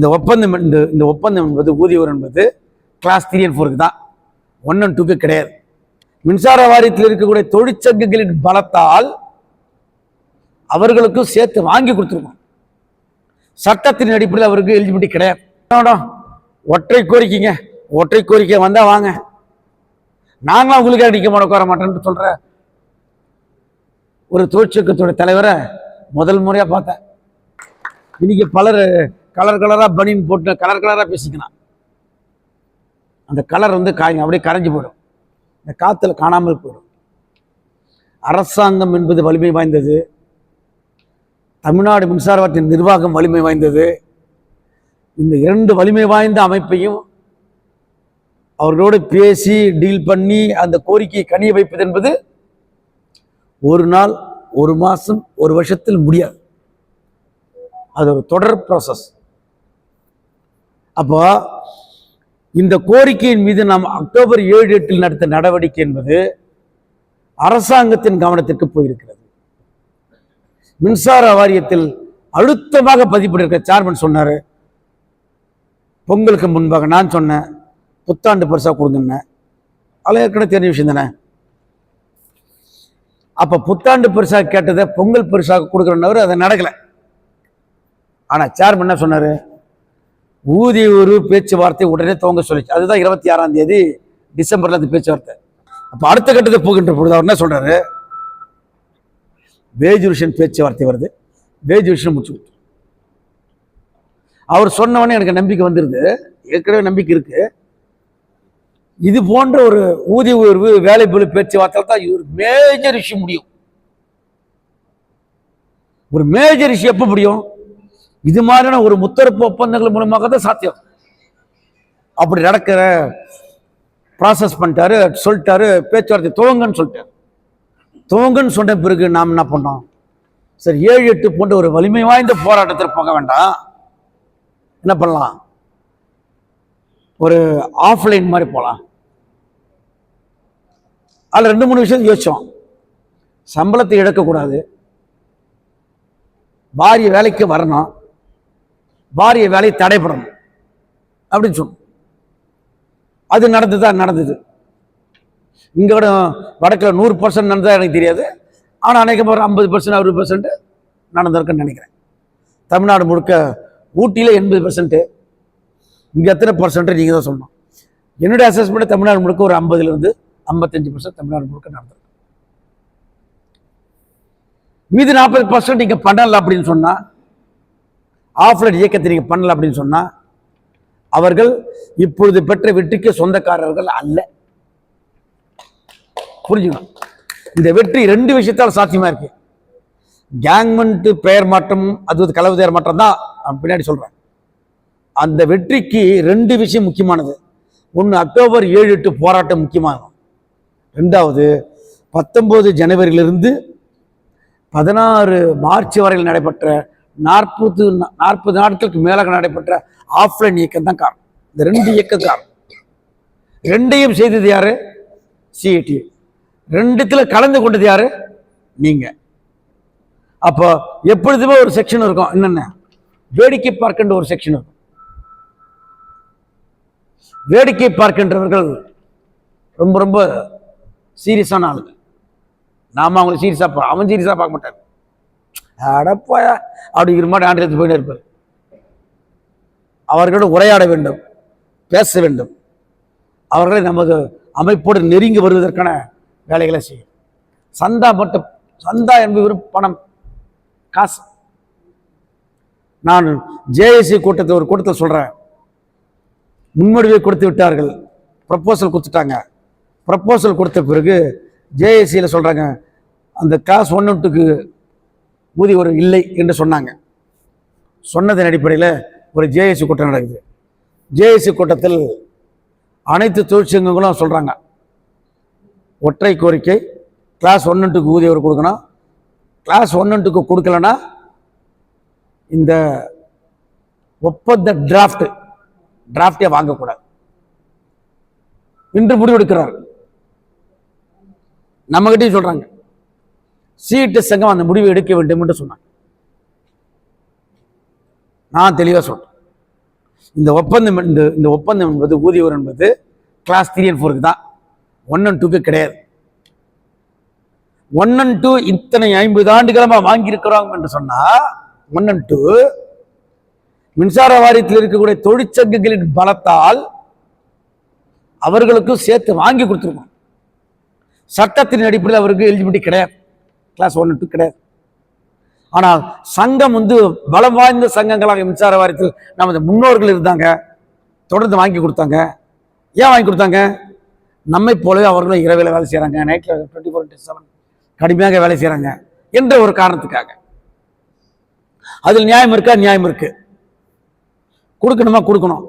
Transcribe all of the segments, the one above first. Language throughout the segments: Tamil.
இந்த ஒப்பந்தம் என்பது ஊதியம் என்பது கிளாஸ் 3 and 4 தான், 1 and 2 கிடையாது. மின்சார வாரியத்தில் இருக்கக்கூடிய தொழிற்சங்கங்களின் பலத்தால் அவர்களுக்கும் சேர்த்து வாங்கி கொடுத்துருக்கோம். சட்டத்தின் அடிப்படையில் அவருக்கு எலிஜிபிலிட்டி கிடையாது. ஒற்றை கோரிக்கை வந்தா வாங்க, நாங்களும் உங்களுக்கு அடிக்க உட்கார மாட்டேன்னு சொல்ற ஒரு தொழிற்சங்கத்துடைய தலைவரை முதல் முறையா பார்த்தேன். இன்னைக்கு பலர் கலரா பனியன் போட்டு கலரா பேசிக்கலாம். அந்த கலர் அப்படியே கரைஞ்சு போயிடும், இந்த காத்துல காணாமல் போயிடும். அரசாங்கம் என்பது வலிமை வாய்ந்தது, தமிழ்நாடு மின்சார வாரியத்தின் நிர்வாகம் வலிமை வாய்ந்தது. இந்த 2 வலிமை வாய்ந்த அமைப்பையும் அவர்களோடு பேசி டீல் பண்ணி அந்த கோரிக்கையை கனிய வைப்பது என்பது ஒரு நாள், ஒரு மாசம், ஒரு வருஷத்தில் முடியாது. அது ஒரு தொடர் ப்ராசஸ். அப்போ இந்த கோரிக்கையின் மீது நாம் அக்டோபர் 7, 8 நடத்த நடவடிக்கை என்பது அரசாங்கத்தின் கவனத்திற்கு போயிருக்கிறது. மின்சார வாரியத்தில் அழுத்தமாக பதிப்பட்டிருக்க சேர்மன் சொன்னாரு, பொங்கலுக்கு முன்பாக நான் சொன்னேன் புத்தாண்டு பரிசா கொடுங்க, அதில் ஏற்கனவே தெரிஞ்ச விஷயம் தானே. அப்ப புத்தாண்டு பரிசாக கேட்டதை பொங்கல் பரிசாக கொடுக்குறவர் அதை நடக்கல. ஆனா சேர்மன் என்ன சொன்னாரு, ஊதிய ஒரு பேச்சுவார்த்தை உடனே துவங்க சொல்லிச்சு. அதுதான் 26ஆம் தேதி டிசம்பர்ல அந்த பேச்சுவார்த்தை. அப்ப அடுத்த கட்டத்தை போகின்ற பொழுது அவர் என்ன சொல்றாரு, வேஜ் ரிவிஷன் பேச்சுவார்த்தை வருது, வேஜ் ரிவிஷன் முடிச்சு. அவர் சொன்னவொடனே எனக்கு நம்பிக்கை வந்துருது, ஏற்கனவே நம்பிக்கை இருக்கு. இது போன்ற ஒரு ஊதிய உயர்வு வேலை பொழு பேச்சுவார்த்தை தான் ஒரு மேஜர் இஷ்யூ முடியும். ஒரு மேஜர் இஷ்யூ எப்ப முடியும், இது மாதிரியான ஒரு முத்தரப்பு ஒப்பந்தங்கள் மூலமாக தான் சாத்தியம். அப்படி நடக்கிற ப்ராசஸ் பண்ணிட்டாரு, சொல்லிட்டாரு, பேச்சுவார்த்தை துவங்கன்னு சொல்லிட்டாரு. துவங்கன்னு சொன்ன பிறகு நாம் என்ன பண்ணோம், சரி 7, 8 போன்ற ஒரு வலிமை வாய்ந்த போராட்டத்தில் போக வேண்டாம், என்ன பண்ணலாம், ஒரு ஆஃப்லைன் மாதிரி போகலாம். அதில் 2-3 விஷயம் யோசிச்சோம். சம்பளத்தை இழக்கக்கூடாது, வாரிய வேலைக்கு வரணும், வாரிய வேலை தடைபடணும் அப்படின்னு சொன்னோம். அது நடந்தது. இங்க கூட வடக்கில் 100% நடந்ததா எனக்கு தெரியாது, ஆனால் அநேகமாக ஒரு 50%, 60% நடந்திருக்குன்னு நினைக்கிறேன். தமிழ்நாடு முழுக்க, ஊட்டியில் 80%, இங்கே எத்தனை % நீங்கள் தான் சொல்லணும். என்னுடைய அசஸ்மெண்ட் தமிழ்நாடு முழுக்க ஒரு 50% 55% தமிழ்நாடு முழுக்க நடந்திருக்கு. மீது 40% நீங்க பண்ணல அப்படின்னு சொன்னா, ஆஃப்லைன் இயக்கத்தை நீங்க பண்ணல அப்படின்னு சொன்னா, அவர்கள் இப்பொழுது பெற்ற வெற்றிக்கு சொந்தக்காரர்கள் அல்ல. புரிஞ்சுக்கணும். இந்த வெற்றி 2 விஷயத்தால் சாத்தியமா இருக்கு. கேங்மெண்ட் பெயர் மாற்றம், அது கலவு பெயர் மாற்றம் தான் பின்னாடி சொல்றேன். அந்த வெற்றிக்கு 2 விஷயம் முக்கியமானது. ஒன்று, அக்டோபர் 7, 8 போராட்டம் முக்கியமானது. 2வது, 19 ஜனவரியிலிருந்து 16 மார்ச் வரையில் நடைபெற்ற 40 நாட்களுக்கு மேலாக நடைபெற்ற ஆஃப்லைன் இயக்கம் தான் காரணம். இந்த 2 இயக்கம் காரணம். 2ஐயும் செய்தது யாரு, சிஐடி. 2த்துல கலந்து கொண்டது யாரு, நீங்க. அப்போ எப்பொழுதுமே ஒரு செக்ஷன் இருக்கும், என்னென்ன, வேடிக்கை பார்க்கின்ற ஒரு செக்ஷன் இருக்கும். வேடிக்கை பார்க்கின்றவர்கள் ரொம்ப ரொம்ப சீரியஸான ஆளுங்க. நாம அவங்களை சீரியஸா அவன் சீரியஸா பார்க்க மாட்டார். அடப்பாயா அப்படிங்கிற மாதிரி ஆண்டு எடுத்து போயிட்டே இருப்பார். அவர்களோடு உரையாட வேண்டும், பேச வேண்டும், அவர்களை நமது அமைப்போடு நெருங்கி வருவதற்கான வேலைகளை செய்யும். சந்தா என்பது பணம், காசு. நான் ஜேஏசி கூட்டத்தை ஒரு கூட்டத்தில் சொல்றேன், முன்மொழிவை கொடுத்து விட்டார்கள், ப்ரப்போசல் கொடுத்துட்டாங்க. ப்ரப்போசல் கொடுத்த பிறகு ஜேஏசியில் சொல்றாங்க, அந்த கிளாஸ் 1 and 2க்கு ஊதிய ஒரு இல்லை என்று சொன்னாங்க. சொன்னதன் அடிப்படையில் ஒரு ஜேஏசி கூட்டம் நடக்குது. ஜேஏசி கூட்டத்தில் அனைத்து தொழிற்சங்கங்களும் சொல்றாங்க, ஒற்றை கோரிக்கை, கிளாஸ் 1 and 2க்கு ஊதிய ஒரு கொடுக்கணும். கிளாஸ் 1 and 2க்கு கொடுக்கலன்னா இந்த ஒப்பந்த டிராஃப்டே வாங்கக்கூடாது என்று முடிவெடுக்கிறார். நம்மகிட்டையும் சொல்றாங்க, சிஐடி சங்கம் அந்த முடிவை எடுக்க வேண்டும் என்று சொன்னாங்க. நான் தெளிவாக சொல்றேன், இந்த ஒப்பந்தம் என்பது ஊதிய உயர்வு என்பது கிளாஸ் 3 and 4 தான், 1 and 2 கிடையாது. 1 and 2 இத்தனை 50 ஆண்டுகளமா வாங்கி இருக்கிறோம் என்று சொன்னா 1 and 2 மின்சார வாரியத்தில் இருக்கக்கூடிய தொழிற்சங்கங்களின் பலத்தால் அவர்களுக்கும் சேர்த்து வாங்கி கொடுத்துருக்கோம். சட்டத்தின் அடிப்படையில் அவருக்கு எலிஜிபிலிட்டி கிடையாது, கிளாஸ் 1 and 2 கிடையாது. ஆனால் சங்கம் பலம் வாய்ந்த சங்கங்களாக மின்சார வாரியத்தில் நமது முன்னோர்கள் இருந்தாங்க, தொடர்ந்து வாங்கி கொடுத்தாங்க. ஏன் வாங்கி கொடுத்தாங்க? நம்மை போலவே அவர்களும் இரவில் வேலை செய்கிறாங்க, நைட்டில் 24/7 கடுமையாக வேலை செய்கிறாங்க என்ற ஒரு காரணத்துக்காக. அதில் நியாயம் இருக்கா? நியாயம் இருக்கு, கொடுக்கணுமா? கொடுக்கணும்.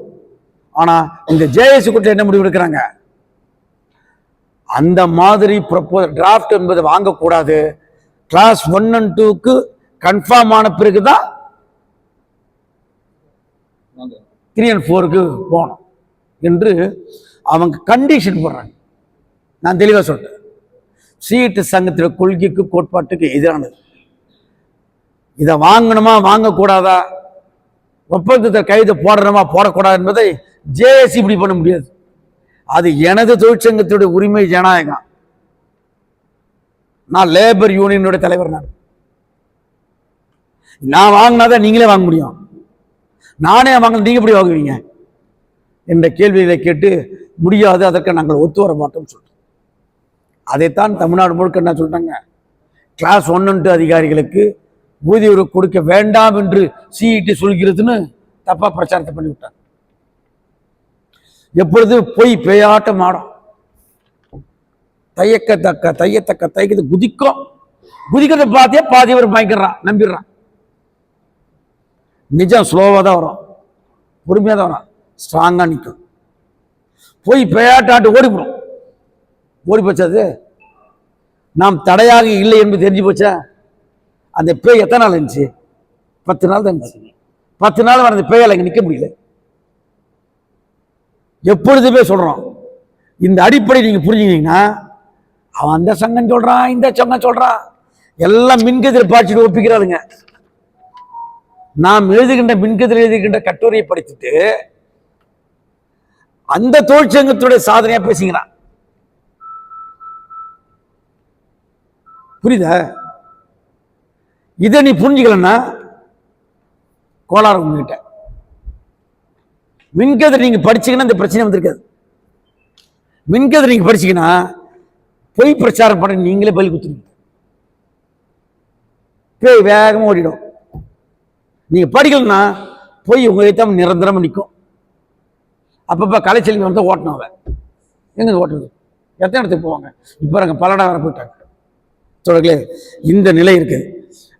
ஆனால் இந்த ஜேஏசி கூட்டத்தில் என்ன முடிவு எடுக்கிறாங்க? அந்த மாதிரி ப்ரொபோசல் டிராஃப்ட் என்பதை வாங்கக்கூடாது, கிளாஸ் 1 and 2க்கு கன்ஃபார்ம் ஆன பிறகுதான் 3 and 4க்கு போகணும் என்று அவங்க கண்டிஷன் போடுறாங்க. நான் தெளிவாக சொல்றேன், சீட்டு சங்கத்தில் கொள்கைக்கு கோட்பாட்டுக்கு எதிரானது. இதை வாங்கணுமா வாங்கக்கூடாதா, ஒப்பந்தத்தை கைது போடணுமா போடக்கூடாது என்பதை ஜேஏசி இப்படி பண்ண முடியாது. அது எனது தொழிற்சங்கத்துடைய உரிமை, ஜனநாயகம். நான் லேபர் யூனியனுடைய தலைவர். நான் வாங்கினாதான் நீங்களே வாங்க முடியும், நானே வாங்க நீங்க எப்படி வாங்குவீங்க என்ற கேள்விகளை கேட்டு முடியாது, அதற்கு நாங்கள் ஒத்து வர மாட்டோம் சொல்றோம். அதைத்தான் தமிழ்நாடு முழுக்க என்ன சொல்றாங்க, கிளாஸ் 1 and 2 அதிகாரிகளுக்கு ஊதிய உயர்வு கொடுக்க வேண்டாம் என்று சிஇடி சொல்கிறதுன்னு தப்பா பிரச்சாரத்தை பண்ணிவிட்டாங்க. எப்பொழுது போய் பேயாட்டம் ஆடும், தையத்தக்க குதிக்கும், குதிக்கிறத பார்த்தே பாதி அவர் பயங்கறான், நம்பிடுறான். நிஜம் ஸ்லோவாக தான் வரும், பொறுமையாக தான் வரும், ஸ்ட்ராங்காக நிற்கும். போய் பேயாட்டாட்டு ஓடிவிடும். ஓடி போச்சது நாம் தடையாக இல்லை என்று தெரிஞ்சு போச்சா. அந்த பேய் எத்தனை நாள் இருந்துச்சு? 10 நாள் தான் இருந்துச்சு. 10 நாள் வர அந்த பேயால் அங்கே நிற்க முடியல. எப்பொழுதுமே சொல்றோம், இந்த அடிப்படை நீங்க புரிஞ்சுக்கிட்டீங்கன்னா, அவன் அந்த சங்கம் சொல்றான், இந்த சங்கம் சொல்றான், எல்லாம் மின்கதிர் பாய்ச்சிட்டு ஒப்பிக்கிறாருங்க. நாம் மின்கதிர் எழுதுகின்ற கட்டுரையை படிச்சுட்டு அந்த தொழிற்சங்கத்துடைய சாதனையா பேசுகிறான். புரியுதா? இதை நீ புரிஞ்சுக்கலன்னா கோளாறு உங்ககிட்ட. மின்கதிர் நீங்க படிச்சீங்கன்னா இந்த பிரச்சனை வந்திருக்காது. மின்கதிர் நீங்க படிச்சீங்கன்னா பொய் பிரச்சாரம் பண்ண நீங்களே பலி குத்துருவீங்க, பேய் வேகமா ஓடிடும். நீங்க படிக்கலன்னா போய் உங்க ஏற்ற நிரந்தரமா நிற்கும். அப்பப்ப கலைச்செல்வி வந்து ஓட்டணும், அவன் எங்க ஓட்டுறது, எத்தனை இடத்துக்கு போவாங்க. இப்போ அங்கே பல்லடம் வர போயிட்டாங்க தொடர்களே, இந்த நிலை இருக்குது.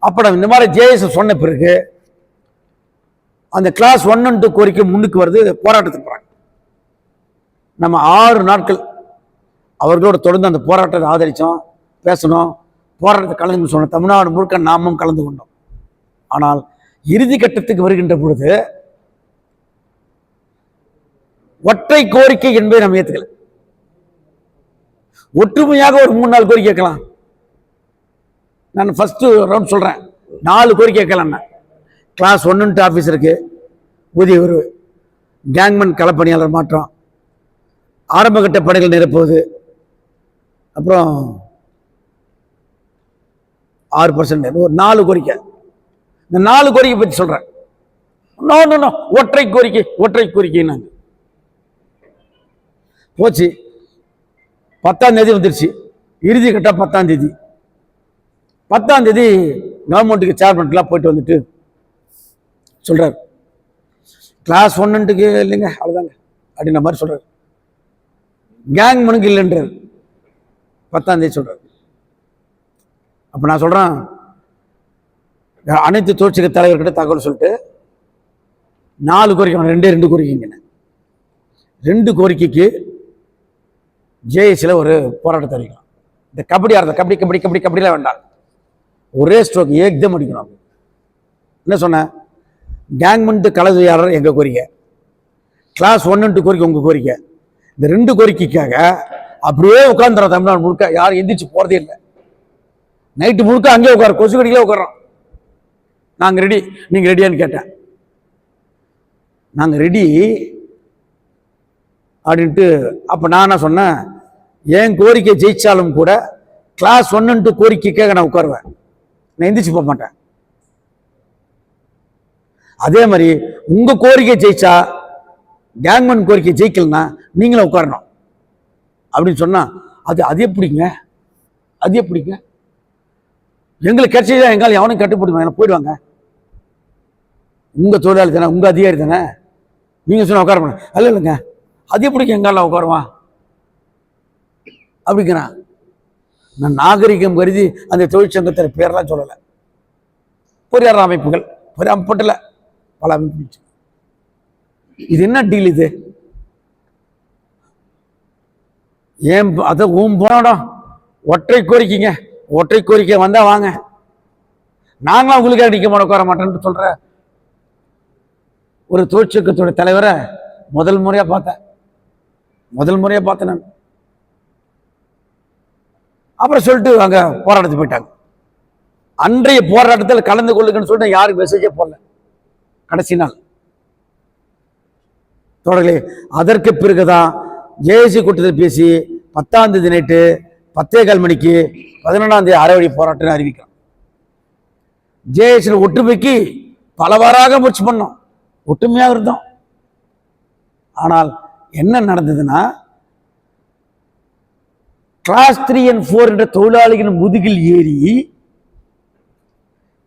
அப்புறம் இந்த மாதிரி ஜேஎஸ் சொன்ன பிறகு அந்த கிளாஸ் 1 and 2 கோரிக்கை முன்னுக்கு வருது, போராட்டத்துக்கு போறாங்க. நம்ம 6 நாட்கள் அவர்களோட தொடர்ந்து அந்த போராட்டத்தை ஆதரிச்சோம், பேசணும், போராட்டத்தை கலந்து சொன்னோம். தமிழ்நாடு முழுக்க நாமும் கலந்து கொண்டோம். ஆனால் இறுதி கட்டத்துக்கு வருகின்ற பொழுது ஒற்றை கோரிக்கை என்பதை நம்ம ஏற்றுக்கல. ஒற்றுமையாக ஒரு 3-4 கோரிக்கை கேட்கலாம். நான் ஃபர்ஸ்ட் ரவுண்ட் சொல்றேன், 4 கோரிக்கை கேட்கலாம். கிளாஸ் 1 and 2 ஆஃபீஸருக்கு ஊதிய உயர்வு, கேங்மேன் களப்பணியாளர் மாற்றம், ஆரம்பகட்ட பணிகள் நிரப்புவது, அப்புறம் 6% ஒரு 4 கோரிக்கை. இந்த 4 கோரிக்கை பற்றி சொல்றேன். ஒற்றை கோரிக்கை நாங்க போச்சு. 10ஆம் தேதி வந்துருச்சு, இறுதி கட்ட 10ஆம் தேதி. 10ஆம் தேதி கவர்மெண்ட்டுக்கு சேர்மெண்ட்லாம் போயிட்டு வந்துட்டு சொல்றாரு, கிளாஸ் 1 and 2 இல்லைங்க அவ்வளோதாங்க அப்படின்ற மாதிரி சொல்றாரு. கேங்மேனுக்கு இல்லைன்றார் 10ஆம் தேதி சொல்றாரு. அப்போ நான் சொல்றேன், அனைத்து தொழிற்சங்க தலைவர்கிட்ட தகவல் சொல்லிட்டு 4 கோரிக்கை, 2 கோரிக்கைங்க. 2 கோரிக்கைக்கு ஜேஎஸ்ல ஒரு போராட்டத்தை அறிவிக்கலாம். இந்த கபடி ஆடுறது, கபடிலாம் வேண்டாம், ஒரே ஸ்ட்ரோக் ஏக்தம் அடிக்கணும். என்ன சொன்ன, கேங்மெண்ட் கலவையாளர் எங்க கோரிக்கை, கிளாஸ் 1 and 2 கோரிக்கை உங்க கோரிக்கை. இந்த 2 கோரிக்கைக்காக அப்படியே உட்காந்துற தமிழ்நாடு முழுக்க யாரும் எந்திரிச்சு போறதே இல்லை. நைட்டு முழுக்க அங்கே உட்கார, கொசுக்கடியிலே உட்காரோம். நாங்க ரெடி, நீங்க ரெடியான்னு கேட்டேன். நாங்கள் ரெடி அப்படின்ட்டு. அப்போ நான் என்ன சொன்னேன், என் கோரிக்கை ஜெயிச்சாலும் கூட கிளாஸ் 1 கோரிக்கைக்காக நான் உட்காருவேன், நான் எந்திரிச்சு போக மாட்டேன். அதே மாதிரி உங்க கோரிக்கை ஜெயிச்சா கேங்மேன் கோரிக்கை ஜெயிக்கலன்னா நீங்களும் உட்காரணும் அப்படின்னு சொன்னா, அது எப்படிங்க, அது எப்படிங்க? எங்களுக்கு கிடைச்சதா எங்கால எவனும் கட்டுப்படுவாங்க, போயிடுவாங்க. உங்க தொழிலாளி தானே, உங்க அதிகாரி தானே, நீங்க சொன்ன உட்கார பண்ண அல்ல இல்லைங்க, அது எப்படிங்க எங்கால உட்காருவான் அப்படிங்கிறான். நான் நாகரிகம் கருதி அந்த தொழிற்சங்கத்தின் பேரெல்லாம் சொல்லலை. பொறியாளர் அமைப்புகள் பொறியாமப்பட்டல பல அமைப்பு. இது என்ன டீல் இது? ஏன் அதை போனோம் ஒற்றை கோரிக்கைங்க, ஒற்றை கோரிக்கை வந்தா வாங்க, நாங்களும் உங்களுக்கு அடிக்க மாட்டோம் உட்கார மாட்டேன்னு சொல்ற ஒரு தொழிற்சங்கத்தோட தலைவரை முதல் முறையா பார்த்தேன் நான். அப்புறம் சொல்லிட்டு அங்க போராட்டத்துக்கு போயிட்டாங்க. அன்றைய போராட்டத்தில் கலந்து கொள்ளுங்கன்னு சொல்லிட்டு யாருக்கு மெசேஜே போடல. கடைசி நாள் தொடர்களே. அதற்கு பிறகுதான் ஜேஏசி கூட்டத்தில் பேசி 10ஆம் தேதி நைட்டு 10:15 மணிக்கு 11ஆம் தேதி அரைவழி போராட்டம் அறிவிக்கிறோம். ஜேஏசி ஒற்றுமைக்கு பலவாறாக முயற்சி பண்ணோம், ஒற்றுமையாக இருந்தோம். ஆனால் என்ன நடந்ததுன்னா, கிளாஸ் 3 and 4 என்ற தொழிலாளிகளின் முதுகில் ஏறி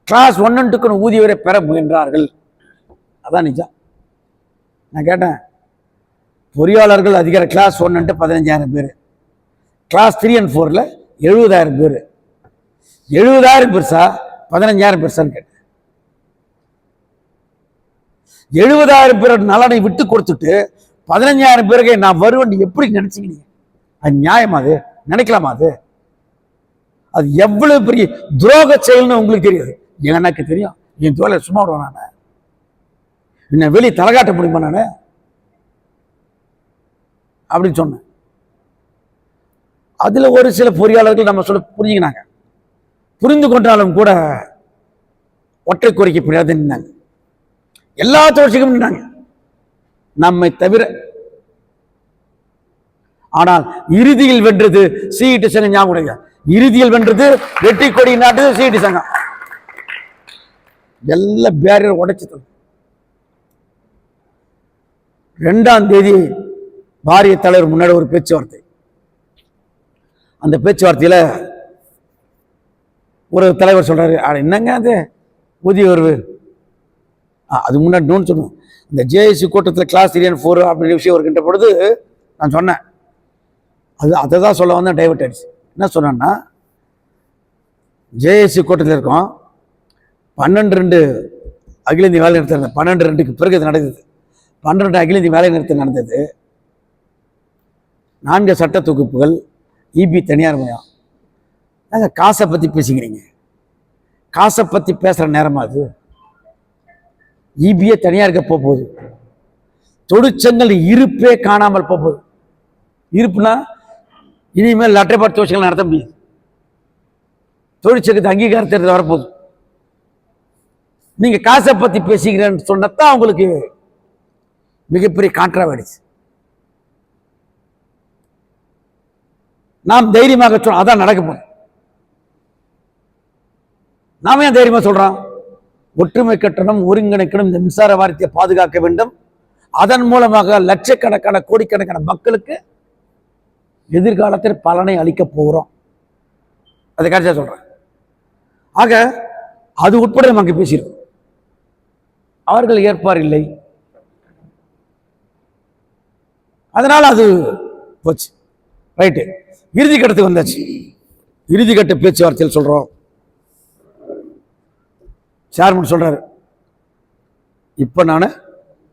கிளாஸ் 1 and 2 ஊதிய வரை பெற முயன்றார்கள். அதான் நிஜம். நான் கேட்டேன், பொறியாளர்கள் அதிகார கிளாஸ் 1 and 15,000 பேர், கிளாஸ் 3 and 4ல 70,000 பேர். 70,000 பெருசா 15,000 பெருசான்னு கேட்டேன். 70,000 பேர் நலனை விட்டு கொடுத்துட்டு 15,000 பேருக்கு நான் வருவேன் எப்படி நினைச்சீங்க? அது நியாயமா? அது நினைக்கலாமா? அது எவ்வளவு பெரிய துரோக செயல்னு உங்களுக்கு தெரியாது, எனக்கு தெரியும். என் தோலை சும்மா விடுவேன் நான், என்ன வெளியே தலகாட்ட முடியுமா நான் அப்படின்னு சொன்னேன். அதுல ஒரு சில பொறியாளர்கள் நம்ம சொல்ல புரிஞ்சுக்கினாங்க. புரிந்து கொண்டாலும் கூட ஒற்றை கோரிக்கை பிடியாது நின்னாங்க. எல்லா தொழிற்சங்கமும் நின்னாங்க, நம்மை தவிர. ஆனால் இறுதியில் வென்றது சிஇடி சங்கம். ஞாபகம், இறுதியில் வென்றது வெற்றி கொடி நாட்டுது சிஇடி சங்கம். எல்லா பேரியர் உடைச்சு. 2ஆம் தேதி வாரிய தலைவர் முன்னாடி ஒரு பேச்சுவார்த்தை. அந்த பேச்சுவார்த்தையில ஒரு தலைவர் சொல்றாரு, என்னங்க அது ஊதிய உயர்வு, அது முன்னாடி நோன்னு சொன்னோம். இந்த ஜேஏசி கூட்டத்தில் கிளாஸ் 3 and 4 அப்படின்ற விஷயம் வருகின்ற பொழுது நான் சொன்னேன், அதை தான் சொல்ல வந்தேன். டைவர்ட் ஆயிடுச்சு. என்ன சொன்னேன்னா, ஜேஏசி கூட்டத்தில் இருக்கோம், 12-2 அகில இந்திய வேலை நிறுத்தம் நடந்தது. 12-2க்கு பிறகு இது நடக்குது. 12 அகில இந்திய வேலை நிறுத்தம் நடந்தது. 4 சட்ட தொகுப்புகள், இபி தனியார் மயம். நாங்கள் காசை பற்றி பேசிக்கிறீங்க, காசை பற்றி பேசுகிற நேரமா அது? இபிஏ தனியாருக்கு போகுது, தொழிற்சங்கள் இருப்பே காணாமல் போகுது. இருப்புனா இனிமேல் லட்டைப்பாட்டு தொழிற்சங்கள் நடத்த முடியாது. தொழிற்சங்கத்தை அங்கீகாரத்தை வரப்போகுது. நீங்க காசை பத்தி பேசிக்கிறேன்னு சொன்னதான் உங்களுக்கு மிகப்பெரிய கான்ட்ராவர்சி. நாம் தைரியமாக சொல்றோம், அதான் நடக்க போகுது. நாம ஏன் தைரியமா சொல்றோம்? ஒற்றுமை கட்டணம் ஒருங்கிணைக்கணும், இந்த மின்சார வாரியத்தை பாதுகாக்க வேண்டும், அதன் மூலமாக லட்சக்கணக்கான கோடிக்கணக்கான மக்களுக்கு எதிர்காலத்தில் பலனை அளிக்க போகிறோம். அதை கரெக்டாக சொல்றேன். ஆக அது உட்பட நமக்கு பேசியிருக்கோம். அவர்கள் ஏற்பார் இல்லை, அதனால அது போச்சு. ரைட்டு, இறுதி கட்டத்துக்கு வந்தாச்சு. இறுதி கட்ட பேச்சுவார்த்தையில் சொல்றோம், சேர்மன் சொல்றாரு, இப்போ நான்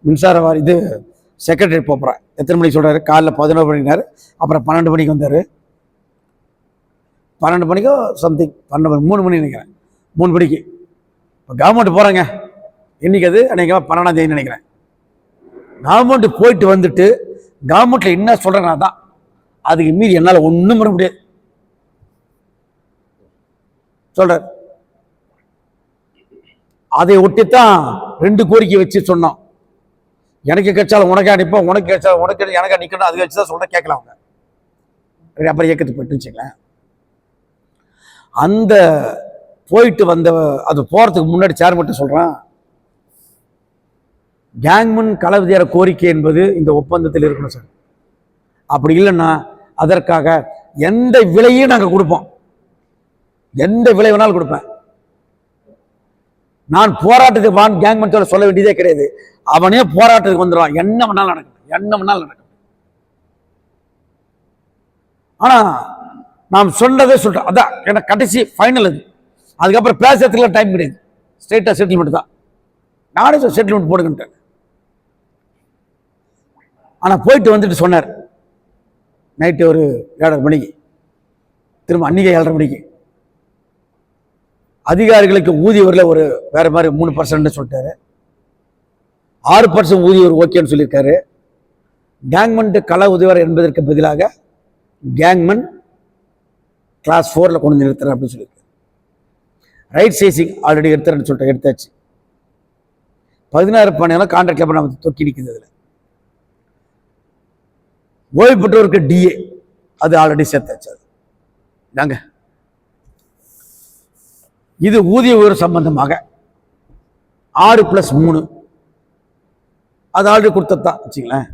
மின்சார வாரி இது செக்ரட்டரி போகிறேன். எத்தனை மணிக்கு சொல்றாரு? காலைல 11 மணினாரு, அப்புறம் 12 மணிக்கு வந்தார். 12 மணிக்கோ சம்திங், 3 மணி நினைக்கிறேன், 3 மணிக்கு. இப்போ கவர்மெண்ட் போகிறாங்க, இன்னைக்கு அது அன்னைக்கு 12ஆம் தேதி நினைக்கிறேன். கவர்மெண்ட் போயிட்டு வந்துட்டு கவர்மெண்ட்ல என்ன சொல்றேன்னா தான், அதுக்கு மீறி என்னால் ஒன்றும் பண்ண முடியாது சொல்றாரு. அதை ஒட்டித்தான் 2 கோரிக்கை வச்சு சொன்னோம். எனக்கு கிடைச்சாலும் உனக்கே அனுப்போம், உனக்கு கிடைச்சாலும் உனக்கு எனக்கு நிற்கணும், அது வச்சு தான் சொல்ற கேட்கலாம் அவங்க. அப்புறம் இயக்கத்துக்கு போயிட்டு வச்சுங்களேன். அந்த போயிட்டு வந்த அது போறதுக்கு முன்னாடி சேர்மன் சொல்றான், கேங்மன் களவிதியார கோரிக்கை என்பது இந்த ஒப்பந்தத்தில் இருக்கணும் சார். அப்படி இல்லைன்னா அதற்காக எந்த விலையும் நாங்கள் கொடுப்போம், எந்த விலை வேணாலும் கொடுப்பேன். நான் போராட்டத்துக்கு கேங்மன் சொல்ல வேண்டியதே கிடையாது. அவனே போராட்டத்துக்கு வந்துடுவான், என்ன வேணாலும் நடக்கும், என்ன வேணாலும் நடக்கும். ஆனா நாம் சொன்னதே சொல்றோம், அதான் எனக்கு கடைசி ஃபைனல் அது. அதுக்கப்புறம் பேசுறதுக்குலாம் டைம் கிடையாது, ஸ்ட்ரெயிட்டா செட்டில்மெண்ட் தான். நானே செட்டில்மெண்ட் போடுங்கன்ட்டேன். ஆனா போயிட்டு வந்துட்டு சொன்னார் நைட்டு ஒரு 7:30 மணிக்கு, திரும்ப அன்னைக்கு 7:30 மணிக்கு அதிகாரிகளுக்கு ஊதியவரில் ஒரு வேற மாதிரி 3% சொல்லிட்டாரு, 6% ஊதியவர் ஓகேன்னு சொல்லியிருக்காரு. கேங்மன் கள உதவியாளர் என்பதற்கு பதிலாக கேங்மன் கிளாஸ் 4ல கொண்டு நிறுத்துறேன் அப்படின்னு சொல்லியிருக்காரு. ரைட் சைசிங் ஆல்ரெடி எடுத்துறேன்னு சொல்லிட்டு எடுத்தாச்சு. 16 பண்ணையெல்லாம் கான்ட்ராக்ட் லேபர் நம்ம தொக்கி நிற்குது. அதில் ஓய்வு பெற்றோருக்கு டிஏ அது ஆல்ரெடி சேர்த்தாச்சு. நாங்க இது ஊதிய உயர்வு சம்பந்தமாக 6+3 அது ஆல்ரெடி கொடுத்ததான் வச்சுங்களேன்.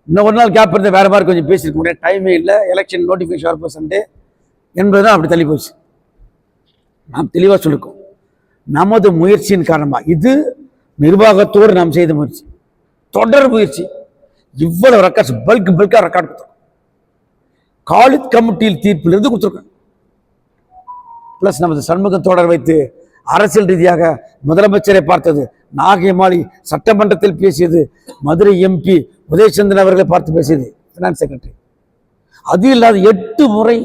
இன்னும் ஒரு நாள் கேப் இருந்த வேற மாதிரி கொஞ்சம் பேசியிருக்க முடியாது, டைமே இல்லை, எலெக்ஷன் நோட்டிஃபிகேஷன் வரப்போசண்டே என்பதுதான் அப்படி தள்ளி போச்சு. நாம் தெளிவாக சொல்லிருக்கோம், நமது முயற்சியின் காரணமாக இது நிர்வாகத்தோடு நாம் செய்த முயற்சி, தொடர் முயற்சி. இவ்வளவு ரெக்கார்ட்ஸ் பல்கா ரெக்கார்ட் கொடுத்தோம். காலித் கமிட்டியில் தீர்ப்பிலிருந்து கொடுத்துருக்கோம். பிளஸ் நமது சண்முகம் தொடர் வைத்து அரசியல் ரீதியாக முதலமைச்சரை பார்த்தது, நாகைமாளி சட்டமன்றத்தில் பேசியது, மதுரை எம்பி உதயசந்திரன் அவர்களை பார்த்து பேசியது பினான்ஸ் செக்ரட்டரி. அது இல்லாத 8 முறை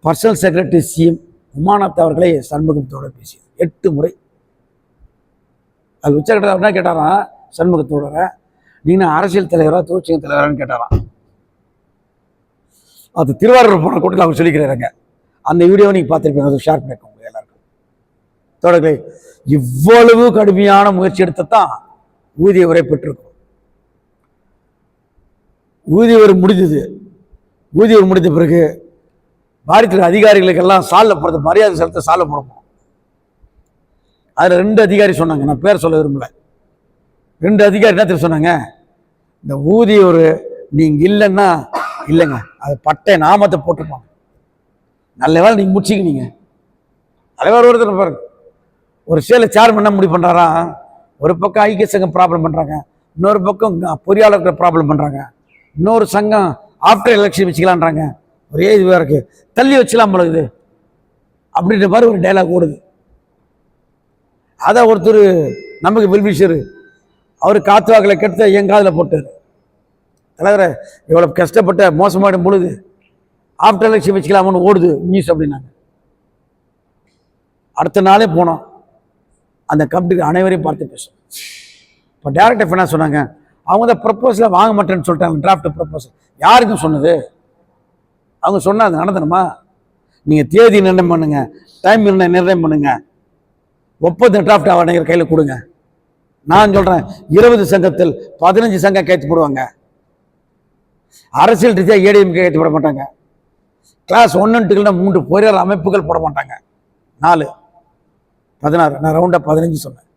பர்சனல் செக்ரட்டரி சிஎம் உமாநாத் அவர்களை சண்முகத்தோட பேசியது 8 முறை. அது உச்ச என்ன கேட்டாராம் சண்முகத்தோட, நீங்க அரசியல் தலைவரா தொழிற்சங்க தலைவரான்னு கேட்டாராம். அது திருவாரூர் போன கூட்டத்தில் அவங்க சொல்லிக்கிறாங்க. அந்த வீடியோ நீங்க பார்த்துருப்பீங்க, அது ஷேர் பண்ணிக்கோங்க எல்லாருக்கும். தொடர்களே, இவ்வளவு கடுமையான முயற்சி எடுத்துத்தான் ஊதிய உரை பெற்றிருக்கும். ஊதிய உரை முடிஞ்சது. ஊதிய உரை முடிந்த பிறகு பாரதிய அதிகாரிகளுக்கெல்லாம் சால்ல போடுறது, மரியாதை செலுத்த சால்ல போடணும். அதுல 2 அதிகாரி சொன்னாங்க, நான் பேர் சொல்ல விரும்பல. 2 அதிகாரி என்ன சொன்னாங்க, இந்த ஊதிய ஒரு நீங்க இல்லைன்னா இல்லைங்க, அது பட்டை நாமத்தை போட்டுருப்பாங்க, நல்ல வேலை நீங்க முடிச்சுக்கினீங்க. தலைவர் ஒருத்தர் பாருங்க, ஒரு சேலை சேர்மன் என்ன முடிவு பண்றாரா, ஒரு பக்கம் ஐக்கிய சங்கம் ப்ராப்ளம் பண்றாங்க, இன்னொரு பக்கம் பொறியாளர்கள் ப்ராப்ளம் பண்றாங்க, இன்னொரு சங்கம் ஆஃப்டர் எலெக்ஷன் வச்சுக்கலான்றாங்க, ஒரே இதுவாக இருக்கு, தள்ளி வச்சுக்கலாம் போலகுது அப்படின்ற மாதிரி ஒரு டைலாக் ஓடுது. அதான் ஒருத்தர் நமக்கு வெல்விஷர், அவர் காத்து வாக்கில் கெடுத்த என் காதில் போட்டார், தலைவரை எவ்வளவு கஷ்டப்பட்ட மோசமாடும் பொழுது ஆஃப்டர் எலெக்ஷன் வச்சுக்கலாமனு ஓடுது நியூஸ் அப்படின்னாங்க. அடுத்த நாளே போனோம், அந்த கமிட்டிக்கு அனைவரையும் பார்த்து பேசும். இப்போ டைரக்டர் ஃபைனான்ஸ் சொன்னாங்க, அவங்க தான் ப்ரப்போசலை வாங்க மாட்டேன்னு சொல்லிட்டாங்க, டிராஃப்ட் ப்ரப்போசல். யாருக்கும் சொன்னது? அவங்க சொன்னா அது நடந்தணுமா? நீங்கள் தேதி நிர்ணயம் பண்ணுங்க, டைம் நிர்ணயம் பண்ணுங்க, ஒப்பந்த டிராஃப்ட் அவனையர் கையில் கொடுங்க. நான் சொல்றேன், 20 சங்கத்தில் 15 சங்கம் கைத்து போடுவாங்க. அரசியல் ரீதியாக ஏடிஎம் கைத்து போட மாட்டாங்க. கிளாஸ் 1 and 2 3 பொறியாளர் அமைப்புகள் போட மாட்டாங்க. 4 16, நான் ரவுண்டா 15 சொன்னேன்.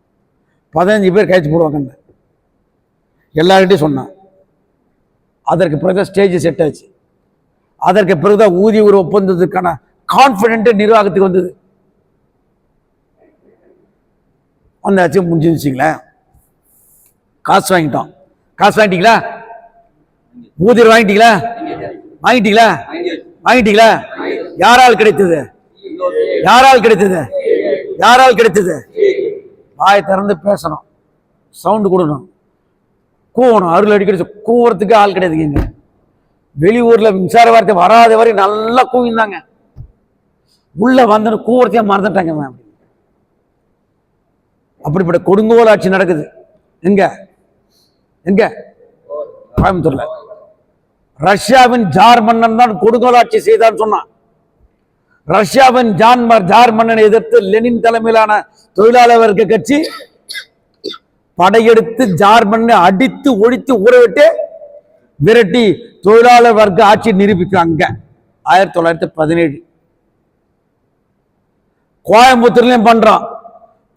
15 பேர் கைத்து போடுவாங்கன்னு எல்லார்கிட்டையும் சொன்னேன். அதற்கு பிறகு ஸ்டேஜ் செட் ஆச்சு. அதற்கு பிறகுதான் ஊதிய ஒரு ஒப்பந்தத்துக்கான கான்பிடென்ட் நிர்வாகத்துக்கு வந்தது. வந்தாச்சு, முடிஞ்சுங்களேன். காசு வாங்கிட்டோம். காசு வாங்கிட்டீங்களா? ஊதியம் வாங்கிட்டீங்களா? வாங்கிட்டீங்களா? வாங்கிட்டீங்களா? யாரால் கிடைத்தது? யாரால் கிடைத்தது? யாரால் கிடைத்தது? வாய் திறந்து பேசணும், சவுண்டு கொடுக்கணும், கூவணும். அருள் அடிக்கடி கூவுறதுக்கு ஆள் கிடையாதுங்க. வெளியூர்ல மின்சார வார்த்தை வராத வரை நல்லா கூவிந்தாங்க, உள்ள வந்தன கூவுறதையே மறந்துட்டாங்க. அப்படிப்பட்ட கொடுங்கோல் ஆட்சி நடக்குது. எங்க எங்க? கோயம்புத்தூர்ல. ரஷ்யாவின் ஜார் மன்னன் தான் கொடுங்கோல் ஆட்சி செய்தான்னு சொன்னான். ரஷ்யாவின் ஜார் மன்னனை எதிர்த்து லெனின் தலைமையிலான தொழிலாளர் வர்க்க கட்சி படையெடுத்து ஜார்மன் அடித்து ஒழித்து ஊற விட்டு விரட்டி தொழிலாளர் வர்க்க ஆட்சி நிரூபிக்கிறாங்க 1917. கோயம்புத்தூர்லயும் பண்றோம்.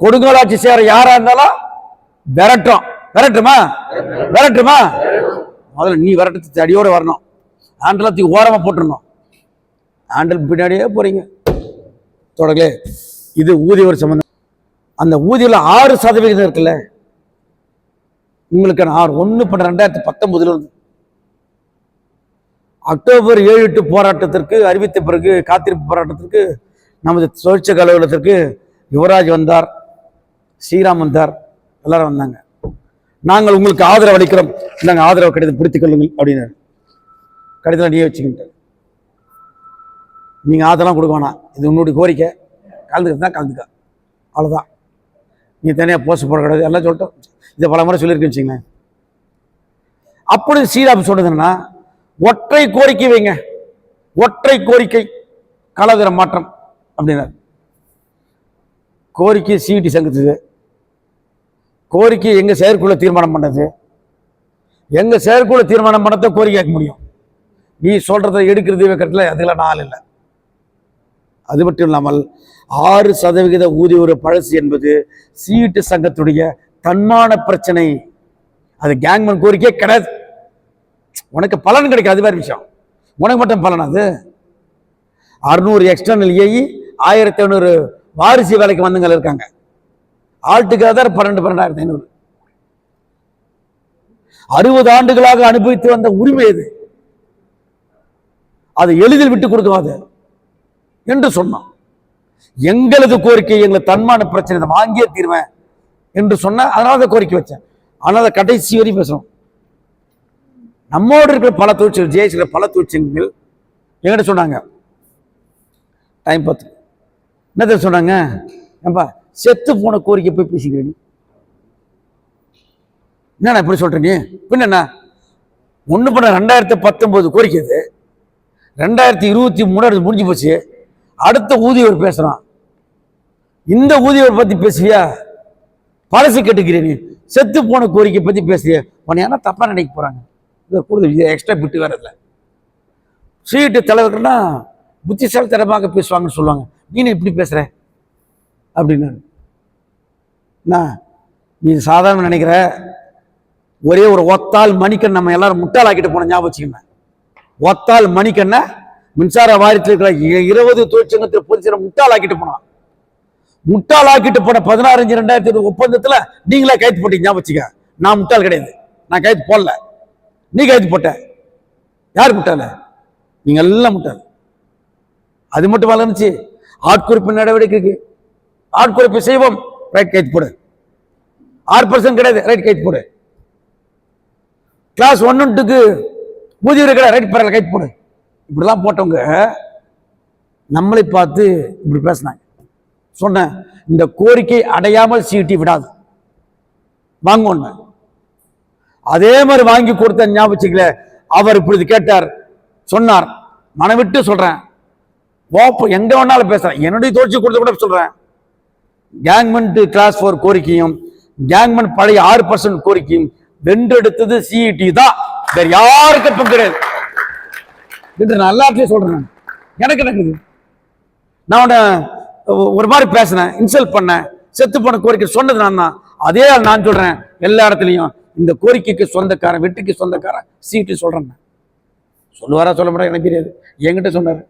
கொடுங்கோலாட்சி சேர யாரா இருந்தாலும் விரட்டும். விரட்டுமா விரட்டுமா? முதல்ல நீ விரட்டு அடியோட வரணும். ஆண்டலத்துக்கு ஓரமா போட்டுருணும். ஆண்டல் பின்னாடியே போறீங்க. தொடர்களே, இது ஊதிய சம்பந்தம். அந்த ஊதியில 6% இருக்குல்ல, உங்களுக்கு 1/2019 இருந்து அக்டோபர் 7-8 போராட்டத்திற்கு அறிவித்த பிறகு காத்திருப்பு போராட்டத்திற்கு நமது தொழிற்சங்க அலுவலகத்திற்கு யுவராஜ் வந்தார், ஸ்ரீராம் வந்தார், எல்லாரும் வந்தாங்க. நாங்கள் உங்களுக்கு ஆதரவு அளிக்கிறோம், நாங்கள் ஆதரவு கடிதம் பிடித்துக் கொள்ளுங்கள் அப்படின்னாரு. கடிதம் நீயே வச்சுக்கிட்டு நீங்க ஆதரவு கொடுக்க வேணாம், இது உன்னுடைய கோரிக்கை, கலந்துக்கிறதா கலந்துக்க, அவ்வளோதான். நீ தனியாக போஸ்ட் போட கிடையாது எல்லாம் சொல்லிட்டோம். இதை பல முறை சொல்லியிருக்கேன்னு வச்சுங்களேன். அப்படி ஸ்ரீராம் சொன்னது என்னன்னா, ஒற்றை கோரிக்கை வைங்க, ஒற்றை கோரிக்கை கலவர மாற்றம் அப்படின்னாரு. கோரிக்கை சிஇடி சங்கத்துது, கோரிக்கை எங்க செயற்குழு தீர்மானம் பண்ணது, எங்க செயற்குழு தீர்மானம் பண்ணத கோரிக்கை கேட்க முடியும். நீ சொல்றதை எடுக்கிறது வைக்கிறதுல அதெல்லாம் நாள் இல்லை. அது மட்டும் இல்லாமல் 6% ஊதிய ஒரு பழசு என்பது சிஇடி சங்கத்துடைய தன்மான பிரச்சனை. அது கேங்மேன் கோரிக்கை கிடையாது. உனக்கு பலன் கிடைக்கும், அது வேற விஷயம். உனக்கு மட்டும் பலன். அது 600 எக்ஸ்டர்னல் ஏஇ, 1500 வாரிசு வேலைக்கு வந்துங்க இருக்காங்க. ஆல்டுகெதர் 12,500. 60 ஆண்டுகளாக அனுபவித்து வந்த உரிமை இது. அது எளிதில் விட்டு கொடுக்காது என்று சொன்னோம். எங்களது கோரிக்கை, எங்களை தன்மான பிரச்சனை வாங்கியே தீர்வேன் என்று சொன்ன, அதனால கோரிக்கை வச்சேன். ஆனால் அதை கடைசி வரை பேசணும். நம்மோடு இருக்கிற பல தொழிற்சங்கள், ஜெயிச்சுக்கிற பல தொழிற்சங்கங்கள் என்கிட்ட சொன்னாங்க, டைம் பார்த்து என்ன சொன்னாங்க, ஏன்பா செத்து போன கோரிக்கை போய் பேசிக்கிறேன், என்னண்ணா இப்படி சொல்ற நீ? பின்ன என்ன 2019 கோரிக்கை, அது 2023 முடிஞ்சு போச்சு. அடுத்த ஊதியர் பேசுறான். இந்த ஊதியர் பத்தி பேசுவியா? பழசு கேட்டுக்கிறேன். நீ செத்து போன கோரிக்கை பத்தி பேசுறிய, உன்னை ஏன்னா தப்பா நினைக்க போறாங்க. இதை கூடுதல் எக்ஸ்ட்ரா பிட்டு வேற இல்லை. சிஇடி தலைவர்கள்னா புத்திசாலித்தனமாக பேசுவாங்கன்னு சொல்லுவாங்க. நீ இப்படி பேசுற அப்படின்னு நீ சாதாரண நினைக்கிற. ஒரே ஒரு ஒத்தால் மணிக்கன் நம்ம எல்லாரும் முட்டாளாக்கிட்டு போன ஞாபகம் வச்சுக்கணும். ஒத்தால் மணிக்கண்ண மின்சார வாரியத்தில் இருக்கிற 20 தொழிற்சங்கத்தில் பொதுச்செயலாளர் முட்டாளாக்கிட்டு போனான். முட்டாளாக்கிட்டு போன 16/5/2020 ஒப்பந்தத்துல நீங்களே கைது போட்டீங்க, ஞாபகம் வச்சுக்க. நான் முட்டாள் கிடையாது, நான் கைது போடல, நீ கைது போட்ட. யார் முட்டாள? நீங்க எல்லாம் முட்டாள். அது மட்டும் வளர்ந்துச்சு. ஆட்குறிப்பு நடவடிக்கைக்கு ஆட்குறிப்பு செய்வோம், ரைட் கைது போடு. 6% கிடையாது, ரைட் கைது போடு. கிளாஸ் 1 and 2க்கு ஊதியர் கிடையாது, ரைட் பரவாயில்ல கைது போடு. இப்படிலாம் போட்டவங்க நம்மளை பார்த்து இப்படி பேசினாங்க. சொன்னேன், இந்த கோரிக்கை அடையாமல் சிஇடி விடாது, வாங்க. அதே மாதிரி வாங்கி கொடுத்த ஞாபகத்துல அவர் இப்படி கேட்டார், சொன்னார். மனவிட்டு சொல்றேன், எங்க வேணாலும் பேசுறேன், என்னுடைய தோற்சி கொடுத்த கூட சொல்றேன். கேங்மென்ட் கிளாஸ் 4 கோரிக்கையும் கேங்மென்ட் பழைய 6% கோரிக்கையும் வென்றெடுத்தது சிஇடி தான், வேற யாருக்கும் பங்கு கிடையாது என்று நான் எல்லாத்தையும் சொல்றேன். எனக்கு நடக்குது. நான் ஒரு மாதிரி பேசினேன், இன்சல்ட் பண்ணேன், செத்து போன கோரிக்கை சொன்னது நான் தான். அதே நான் சொல்றேன், எல்லா இடத்துலையும் இந்த கோரிக்கைக்கு சொந்தக்காரன், வெற்றிக்கு சொந்தக்காரன் சிஇடி சொல்றேன். சொல்லுவாரா சொல்ல மாட்டா எனக்கு தெரியாது, என்கிட்ட சொன்னாரு.